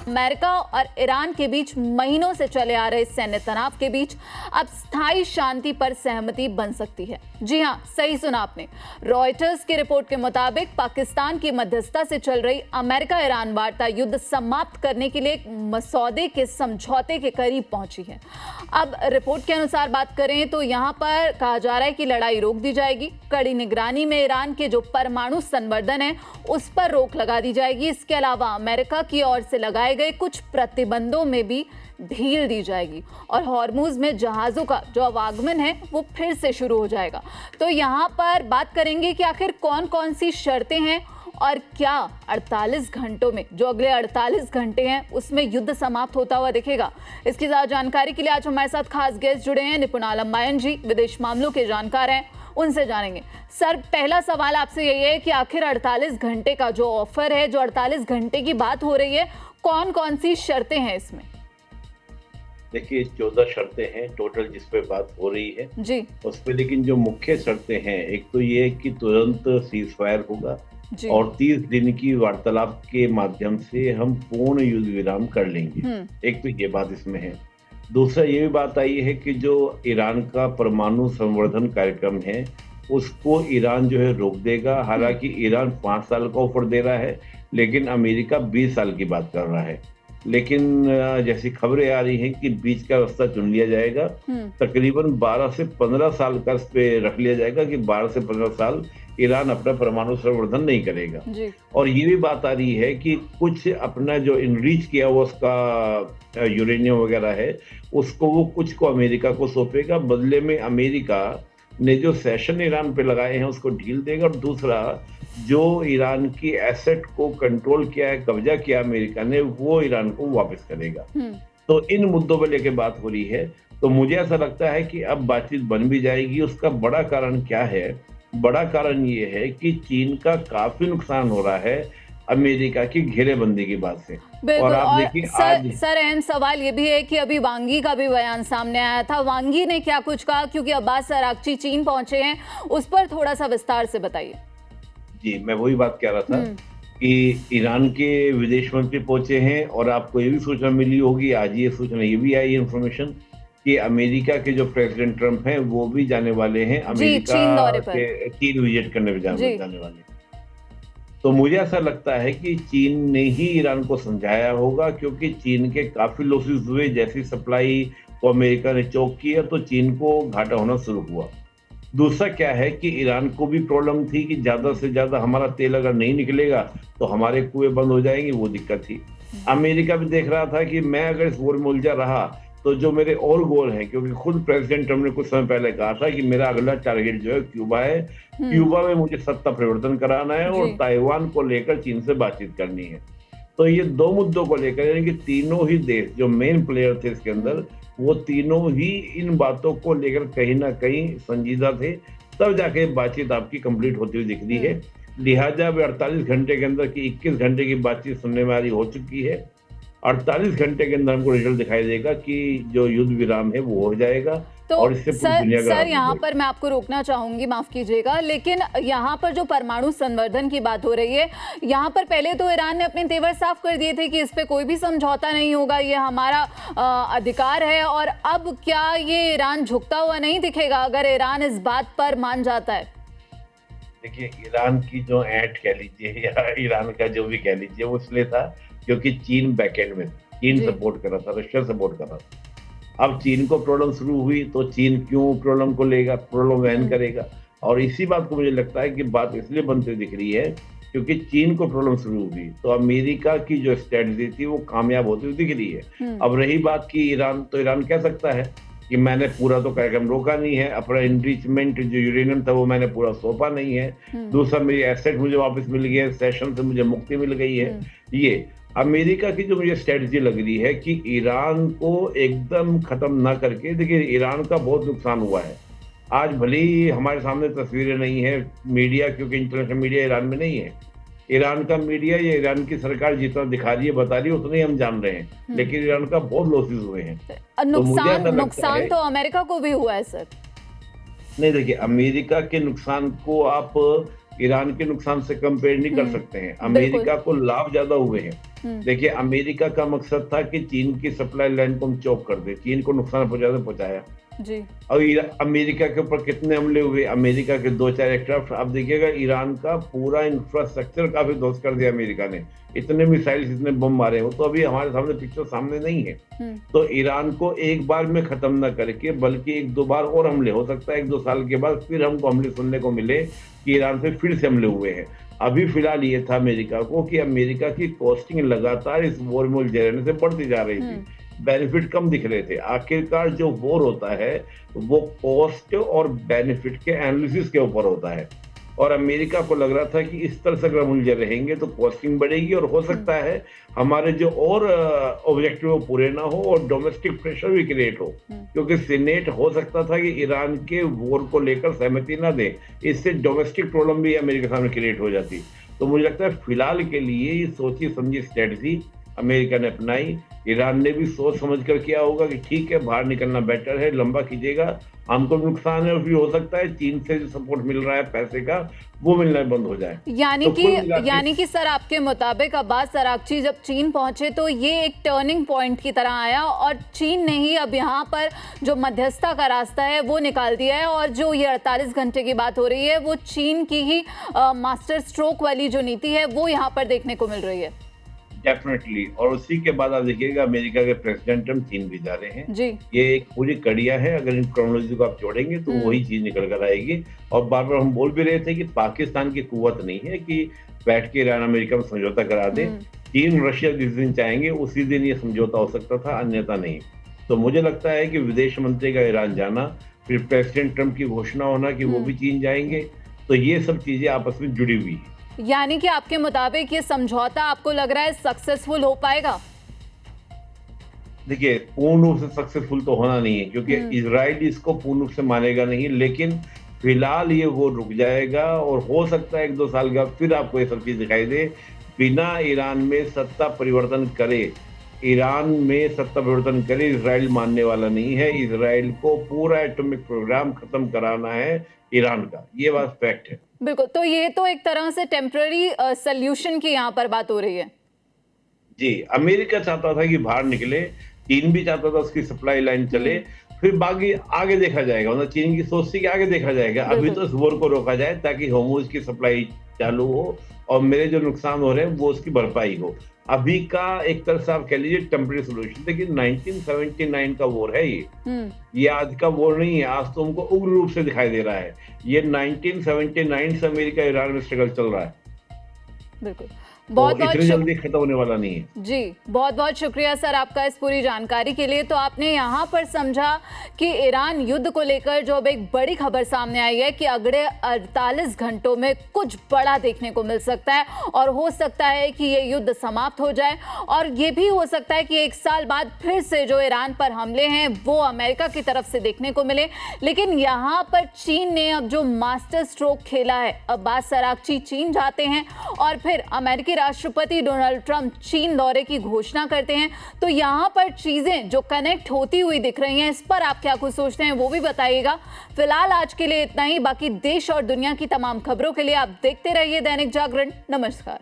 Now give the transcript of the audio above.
America और Iran के बीच महीनों से चले आ रहे सैन्य तनाव के बीच अब स्थायी शांति पर सहमति बन सकती है। जी हां, सही सुना आपने। रॉयटर्स की रिपोर्ट के मुताबिक पाकिस्तान की मध्यस्थता से चल रही अमेरिका ईरान वार्ता युद्ध समाप्त करने के लिए एक मसौदे के समझौते के करीब पहुंची है। अब रिपोर्ट के अनुसार बात करें तो यहां पर कहा जा रहा है कि लड़ाई रोक दी जाएगी, कड़ी निगरानी में ईरान के जो परमाणु संवर्धन है उस पर रोक लगा दी जाएगी। इसके अलावा अमेरिका की ओर से लगाए गए कुछ प्रतिबंधों में भी ढील दी जाएगी और हॉर्मुज में जहाजों का जो आवागमन है वो फिर से शुरू हो जाएगा। तो यहाँ पर बात करेंगे कि आखिर कौन कौन सी शर्तें हैं और क्या 48 घंटों में, जो अगले 48 घंटे हैं, उसमें युद्ध समाप्त होता हुआ दिखेगा। इसकी ज्यादा जानकारी के लिए आज हमारे साथ खास गेस्ट जुड़े हैं निपुण आलम जी, विदेश मामलों के जानकार हैं, उनसे जानेंगे। सर, पहला सवाल आपसे यही है कि आखिर 48 घंटे का जो ऑफर है, जो 48 घंटे की बात हो रही है, कौन कौन सी शर्तें हैं इसमें? देखिए 14 शर्तें हैं टोटल जिस पे बात हो रही है जी। उस पे, लेकिन जो मुख्य शर्तें हैं, एक तो ये कि तुरंत सीज फायर होगा और 30 दिन की वार्तालाप के माध्यम से हम पूर्ण युद्ध विराम कर लेंगे। एक तो ये बात इसमें है। दूसरा ये भी बात आई है कि जो ईरान का परमाणु संवर्धन कार्यक्रम है उसको ईरान जो है रोक देगा। हालांकि ईरान 5 साल का ऑफर दे रहा है, लेकिन अमेरिका 20 साल की बात कर रहा है। लेकिन जैसी खबरें आ रही हैं कि बीच का रास्ता चुन लिया जाएगा, तकरीबन 12 से 15 साल का इस पे रख लिया जाएगा कि 12 से 15 साल ईरान अपना परमाणु संवर्धन नहीं करेगा। और ये भी बात आ रही है कि कुछ अपना जो इनरीच किया हुआ उसका यूरेनियम वगैरह है उसको वो कुछ को अमेरिका को सौंपेगा। बदले में अमेरिका ने जो सेशन ईरान पे लगाए हैं उसको ढील देगा। और दूसरा, जो ईरान की एसेट को कंट्रोल किया है, कब्जा किया अमेरिका ने, वो ईरान को वापस करेगा। तो इन मुद्दों पर लेके बात हो रही है। तो मुझे ऐसा लगता है कि अब बातचीत बन भी जाएगी। उसका बड़ा कारण क्या है? बड़ा कारण ये है कि चीन का काफी नुकसान हो रहा है अमेरिका की घेरेबंदी की बात से। और आप देखिए सर अहम सवाल ये भी है कि अभी वांगी का भी बयान सामने आया था। वांगी ने क्या कुछ कहा, क्योंकि अब्बास अरागची चीन पहुंचे हैं, उस पर थोड़ा सा विस्तार से बताइए। जी, मैं वही बात कह रहा था कि ईरान के विदेश मंत्री पहुंचे हैं और आपको ये भी सूचना मिली होगी, आज ये सूचना ये भी आई इन्फॉर्मेशन कि अमेरिका के जो प्रेसिडेंट ट्रंप हैं वो भी जाने वाले हैं अमेरिका के, चीन विजिट करने जाने वाले। तो मुझे ऐसा लगता है कि चीन ने ही ईरान को समझाया होगा, क्योंकि चीन के काफी लॉसेस हुए। जैसी सप्लाई को अमेरिका ने चौक किया तो चीन को घाटा होना शुरू हुआ। दूसरा क्या है कि ईरान को भी प्रॉब्लम थी कि ज्यादा से ज्यादा हमारा तेल अगर नहीं निकलेगा तो हमारे कुएं बंद हो जाएंगे, वो दिक्कत थी। अमेरिका भी देख रहा था कि मैं अगर इस वॉर में उलझा रहा तो जो मेरे और गोल हैं, क्योंकि खुद प्रेसिडेंट ट्रंप ने कुछ समय पहले कहा था कि मेरा अगला टारगेट जो है क्यूबा है, क्यूबा में मुझे सत्ता परिवर्तन कराना है और ताइवान को लेकर चीन से बातचीत करनी है। तो ये दो मुद्दों को लेकर, यानी कि तीनों ही देश जो मेन प्लेयर थे इसके अंदर, वो तीनों ही इन बातों को लेकर कहीं ना कहीं संजीदा थे। तब जाके बातचीत आपकी कंप्लीट होती हुई दिख रही है। लिहाजा 48 घंटे के अंदर की 21 घंटे की बातचीत सुनने में आ रही हो चुकी है। 48 घंटे के अंदर हमको रिजल्ट दिखाई देगा कि जो युद्ध विराम है वो हो जाएगा। तो और इससे सर यहाँ पर मैं आपको रोकना चाहूंगी, माफ कीजिएगा, लेकिन यहाँ पर जो परमाणु संवर्धन की बात हो रही है, यहाँ पर पहले तो ईरान ने अपने तेवर साफ कर दिए थे कि इस पे कोई भी समझौता नहीं होगा, ये हमारा अधिकार है। और अब क्या ये ईरान झुकता हुआ नहीं दिखेगा अगर ईरान इस बात पर मान जाता है? देखिए, ईरान की जो ऐंठ कह लीजिए या ईरान का जो भी कह लीजिए, वो इसलिए था क्योंकि चीन बैकएंड में, चीन सपोर्ट कर रहा था, रशिया सपोर्ट कर रहा था। अब चीन को प्रॉब्लम शुरू हुई तो चीन क्यों प्रॉब्लम को लेगा, प्रॉब्लम वहन करेगा। और इसी बात को मुझे लगता है कि बात इसलिए बनती दिख रही है क्योंकि चीन को प्रॉब्लम शुरू हुई तो अमेरिका की जो स्ट्रेटजी थी वो कामयाब होती हुई दिख रही है। अब रही बात की ईरान, तो ईरान कह सकता है कि मैंने पूरा तो कार्यक्रम रोका नहीं है, अपना इनरिचमेंट जो यूरेनियम था वो मैंने पूरा सौंपा नहीं है। दूसरा, मेरी एसेट मुझे वापस मिल गई है, सेशन से मुझे मुक्ति मिल गई है। ये अमेरिका की जो मुझे स्ट्रेटजी लग रही है कि ईरान को एकदम खत्म ना करके, देखिए ईरान का बहुत नुकसान हुआ है। आज भले ही हमारे सामने तस्वीरें नहीं है, मीडिया, क्योंकि इंटरनेशनल मीडिया ईरान में नहीं है, ईरान का मीडिया या ईरान की सरकार जितना दिखा रही है, बता रही है, उतना ही हम जान रहे हैं। लेकिन ईरान का बहुत लॉसेस हुए हैं। नुकसान तो अमेरिका को भी हुआ है सर। नहीं, देखिए, अमेरिका के नुकसान को आप ईरान के नुकसान से कंपेयर नहीं कर सकते हैं। अमेरिका को लाभ ज्यादा हुए हैं। देखिए, अमेरिका का मकसद था कि चीन की सप्लाई लाइन को हम चौक कर दे, चीन को नुकसान पहुंचाया जी। और अमेरिका के ऊपर कितने हमले हुए, अमेरिका के 2-4 एयरक्राफ्ट। आप देखिएगा ईरान का पूरा इंफ्रास्ट्रक्चर काफी ध्वस्त कर दिया अमेरिका ने, इतने मिसाइल, इतने बम मारे हो, तो अभी हमारे सामने पिक्चर सामने नहीं है। तो ईरान को एक बार में खत्म न करके बल्कि 1-2 बार और हमले, हो सकता है 1-2 साल के बाद फिर हमको हमले सुनने को मिले कि ईरान पे फिर से हमले हुए हैं। अभी फिलहाल ये था अमेरिका को कि अमेरिका की कॉस्टिंग लगातार इस वॉर में उलझे रहने से बढ़ती जा रही थी, बेनिफिट कम दिख रहे थे। आखिरकार जो वॉर होता है वो कॉस्ट और बेनिफिट के एनालिसिस के ऊपर होता है, और अमेरिका को लग रहा था कि इस तरह से अगर हम उलझे रहेंगे तो कॉस्टिंग बढ़ेगी और हो सकता है हमारे जो और ऑब्जेक्टिव वो पूरे ना हो और डोमेस्टिक प्रेशर भी क्रिएट हो, क्योंकि सीनेट हो सकता था कि ईरान के वॉर को लेकर सहमति ना दे, इससे डोमेस्टिक प्रॉब्लम भी अमेरिका सामने क्रिएट हो जाती। तो मुझे लगता है फिलहाल के लिए ये सोची समझी स्ट्रेटजी अमेरिका ने अपनाई। ईरान ने भी सोच समझ कर किया होगा कि ठीक है, बाहर निकलना बेटर है, लंबा खींचेगा, हमको नुकसान है, और फिर हो सकता है चीन से जो सपोर्ट मिल रहा है पैसे का वो मिलना बंद हो जाए। यानी कि सर आपके मुताबिक अब्बास अरागची जब चीन पहुंचे तो ये एक टर्निंग पॉइंट की तरह आया, और चीन ने ही अब यहाँ पर जो मध्यस्थता का रास्ता है वो निकाल दिया है, और जो ये 48 घंटे की बात हो रही है वो चीन की ही मास्टर स्ट्रोक वाली जो नीति है वो यहाँ पर देखने को मिल रही है। डेफिनेटली, और उसी के बाद आप देखिएगा अमेरिका के प्रेसिडेंट ट्रम्प चीन भी जा रहे हैं जी। ये एक पूरी कड़िया है, अगर इन क्रोनोलॉजी को आप जोड़ेंगे तो वही चीज निकल कर आएगी। और बार बार हम बोल भी रहे थे कि पाकिस्तान की कुव्वत नहीं है कि बैठ के ईरान अमेरिका में समझौता करा दे। चीन रशिया जिस दिन चाहेंगे उसी दिन ये समझौता हो सकता था, अन्यथा नहीं। तो मुझे लगता है कि विदेश मंत्री का ईरान जाना, फिर प्रेसिडेंट ट्रम्प की घोषणा होना कि वो भी चीन जाएंगे, तो ये सब चीजें आपस में जुड़ी हुई है। यानी कि आपके मुताबिक ये समझौता आपको लग रहा है सक्सेसफुल हो पाएगा? देखिए, पूर्ण रूप से सक्सेसफुल तो होना नहीं है, क्योंकि इजराइल इसको पूर्ण रूप से मानेगा नहीं, लेकिन फिलहाल ये वो रुक जाएगा और हो सकता है 1-2 साल का फिर आपको ये सब चीज दिखाई दे। बिना ईरान में सत्ता परिवर्तन करे, इजराइल मानने वाला नहीं है। इजराइल को पूरा एटॉमिक प्रोग्राम खत्म कराना है ईरान का, ये बात फैक्ट है। बिल्कुल, तो ये तो एक तरह से टेम्पररी सॉल्यूशन की यहाँ पर बात हो रही है। जी, अमेरिका चाहता था कि बाहर निकले, चीन भी चाहता था उसकी सप्लाई लाइन चले, फिर बाकी आगे देखा जाएगा, मतलब चीन की सोच थी कि आगे देखा जाएगा। अभी तो इस वॉर को रोका जाए ताकि होर्मुज की सप्लाई चालू हो और मेरे जो नुकसान हो रहे हैं वो उसकी भरपाई हो। अभी का एक तरह से आप कह लीजिए टेम्पररी सोल्यूशन, लेकिन 1979 का वॉर है ये आज का वॉर नहीं है। आज तो हमको उग्र रूप से दिखाई दे रहा है। ये 1979 से अमेरिका ईरान में स्ट्रगल चल रहा है। बिल्कुल, बहुत इतनी जल्दी खत्म होने वाला नहीं है। जी, बहुत बहुत शुक्रिया सर आपका इस पूरी जानकारी के लिए। तो आपने यहाँ पर समझा कि ईरान युद्ध को लेकर जो अब एक बड़ी खबर सामने आई है कि अगले 48 घंटों में कुछ बड़ा देखने को मिल सकता है, और हो सकता है कि ये युद्ध समाप्त हो जाए, और ये भी हो सकता है कि 1 साल बाद फिर से जो ईरान पर हमले हैं वो अमेरिका की तरफ से देखने को मिले। लेकिन यहाँ पर चीन ने अब जो मास्टर स्ट्रोक खेला है, अब्बास अरागची चीन जाते हैं और फिर अमेरिकी राष्ट्रपति डोनाल्ड ट्रंप चीन दौरे की घोषणा करते हैं। तो यहाँ पर चीजें जो कनेक्ट होती हुई दिख रही हैं, इस पर आप क्या कुछ सोचते हैं वो भी बताइएगा। फिलहाल आज के लिए इतना ही। बाकी देश और दुनिया की तमाम खबरों के लिए आप देखते रहिए दैनिक जागरण। नमस्कार।